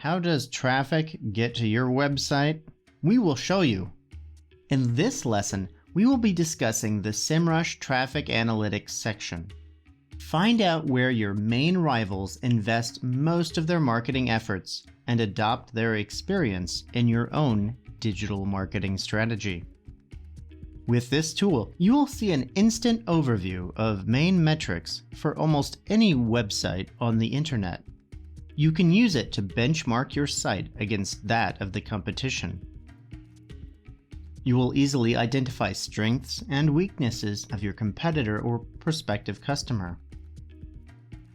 How does traffic get to your website? We will show you. In this lesson, we will be discussing the SEMrush Traffic Analytics section. Find out where your main rivals invest most of their marketing efforts and adopt their experience in your own digital marketing strategy. With this tool, you will see an instant overview of main metrics for almost any website on the internet. You can use it to benchmark your site against that of the competition. You will easily identify strengths and weaknesses of your competitor or prospective customer.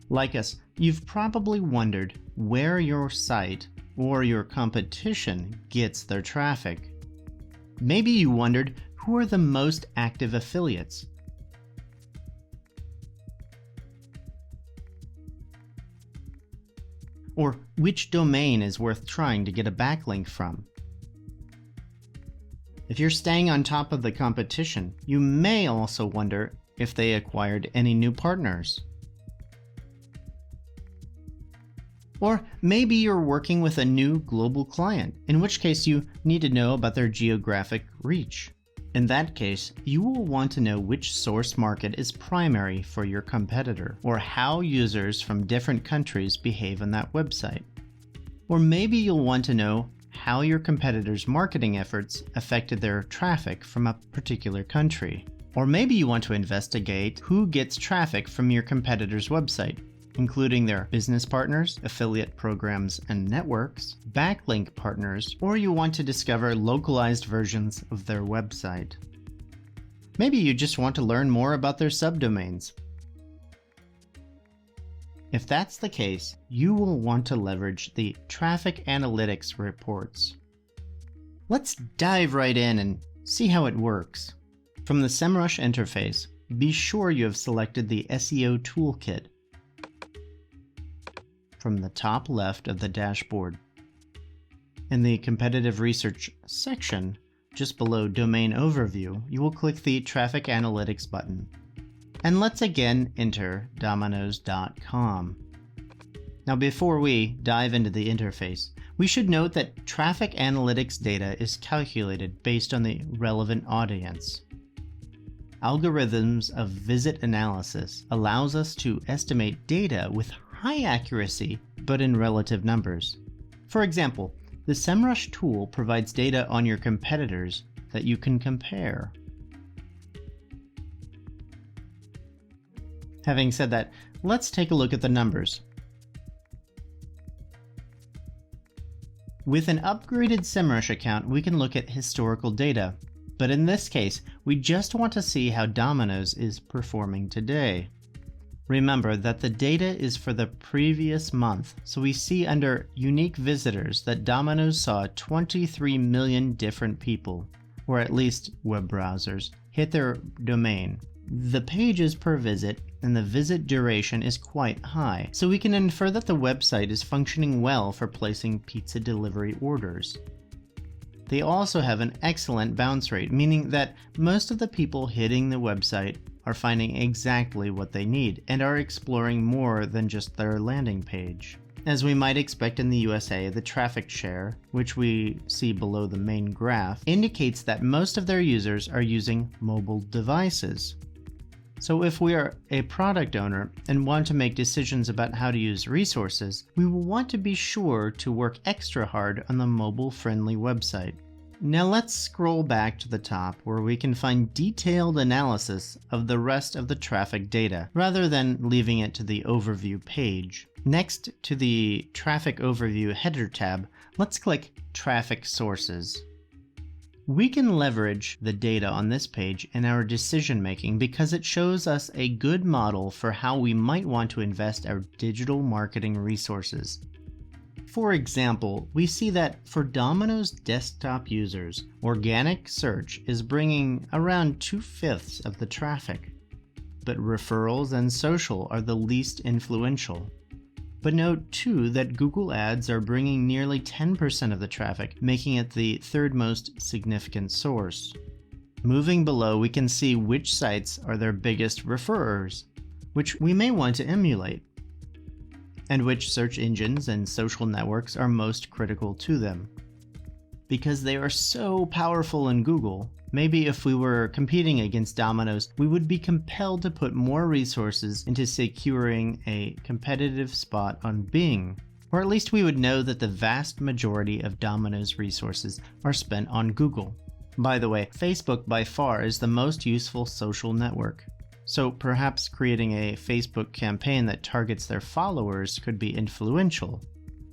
Like us, you've probably wondered where your site or your competition gets their traffic. Maybe you wondered who are the most active affiliates. Or which domain is worth trying to get a backlink from. If you're staying on top of the competition, you may also wonder if they acquired any new partners. Or maybe you're working with a new global client, in which case you need to know about their geographic reach. In that case, you will want to know which source market is primary for your competitor, or how users from different countries behave on that website. Or maybe you'll want to know how your competitor's marketing efforts affected their traffic from a particular country. Or maybe you want to investigate who gets traffic from your competitor's website, including their business partners, affiliate programs and networks, backlink partners, or you want to discover localized versions of their website. Maybe you just want to learn more about their subdomains. If that's the case, you will want to leverage the traffic analytics reports. Let's dive right in and see how it works. From the SEMrush interface, be sure you have selected the SEO toolkit from the top left of the dashboard. In the competitive research section, just below domain overview, you will click the traffic analytics button. And let's again enter Domino's.com. Now before we dive into the interface, we should note that traffic analytics data is calculated based on the relevant audience. Algorithms of visit analysis allows us to estimate data with high accuracy, but in relative numbers. For example, the SEMrush tool provides data on your competitors that you can compare. Having said that, let's take a look at the numbers. With an upgraded SEMrush account, we can look at historical data, but in this case, we just want to see how Domino's is performing today. Remember that the data is for the previous month, so we see under unique visitors that Domino's saw 23 million different people, or at least web browsers, hit their domain. The pages per visit and the visit duration is quite high, so we can infer that the website is functioning well for placing pizza delivery orders. They also have an excellent bounce rate, meaning that most of the people hitting the website are finding exactly what they need and are exploring more than just their landing page. As we might expect in the USA, the traffic share, which we see below the main graph, indicates that most of their users are using mobile devices. So if we are a product owner and want to make decisions about how to use resources, we will want to be sure to work extra hard on the mobile-friendly website. Now let's scroll back to the top where we can find detailed analysis of the rest of the traffic data, rather than leaving it to the overview page. Next to the Traffic Overview header tab, let's click Traffic Sources. We can leverage the data on this page in our decision making because it shows us a good model for how we might want to invest our digital marketing resources. For example, we see that for Domino's desktop users, organic search is bringing around 2/5 of the traffic, but referrals and social are the least influential. But note too that Google Ads are bringing nearly 10% of the traffic, making it the third most significant source. Moving below, we can see which sites are their biggest referrers, which we may want to emulate. and which search engines and social networks are most critical to them. Because they are so powerful in Google, maybe if we were competing against Domino's, we would be compelled to put more resources into securing a competitive spot on Bing. Or at least we would know that the vast majority of Domino's resources are spent on Google. By the way, Facebook by far is the most useful social network. So perhaps creating a Facebook campaign that targets their followers could be influential,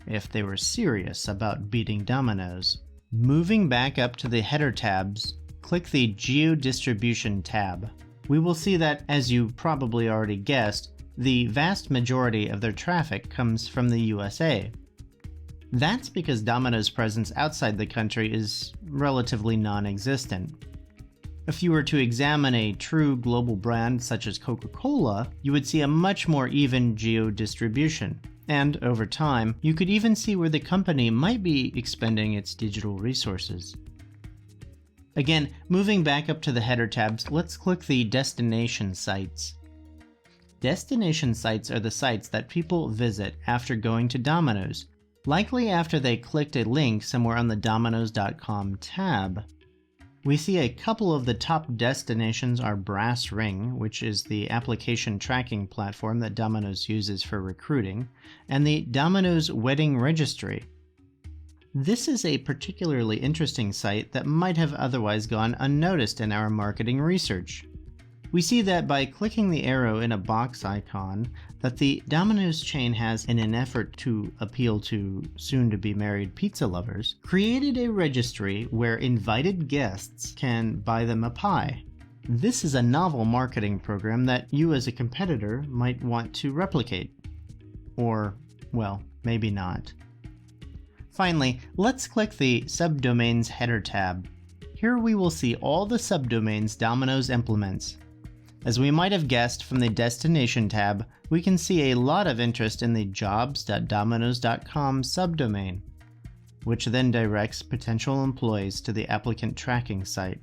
if they were serious about beating Domino's. Moving back up to the header tabs, click the Geo-distribution tab. We will see that, as you probably already guessed, the vast majority of their traffic comes from the USA. That's because Domino's presence outside the country is relatively non-existent. If you were to examine a true global brand such as Coca-Cola, you would see a much more even geo-distribution. And over time, you could even see where the company might be expending its digital resources. Again, moving back up to the header tabs, let's click the destination sites. Destination sites are the sites that people visit after going to Domino's, likely after they clicked a link somewhere on the Domino's.com tab. We see a couple of the top destinations are Brass Ring, which is the application tracking platform that Domino's uses for recruiting, and the Domino's Wedding Registry. This is a particularly interesting site that might have otherwise gone unnoticed in our marketing research. We see that by clicking the arrow in a box icon that the Domino's chain has, in an effort to appeal to soon-to-be-married pizza lovers, created a registry where invited guests can buy them a pie. This is a novel marketing program that you as a competitor might want to replicate. Or, well, maybe not. Finally, let's click the Subdomains header tab. Here we will see all the subdomains Domino's implements. As we might have guessed from the Destination tab, we can see a lot of interest in the jobs.dominos.com subdomain, which then directs potential employees to the applicant tracking site.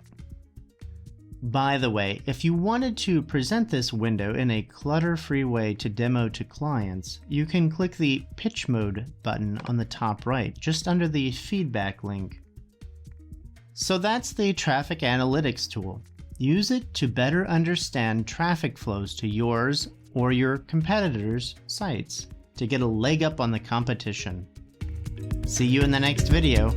By the way, if you wanted to present this window in a clutter-free way to demo to clients, you can click the Pitch Mode button on the top right, just under the Feedback link. So that's the Traffic Analytics tool. Use it to better understand traffic flows to yours or your competitors' sites to get a leg up on the competition. See you in the next video.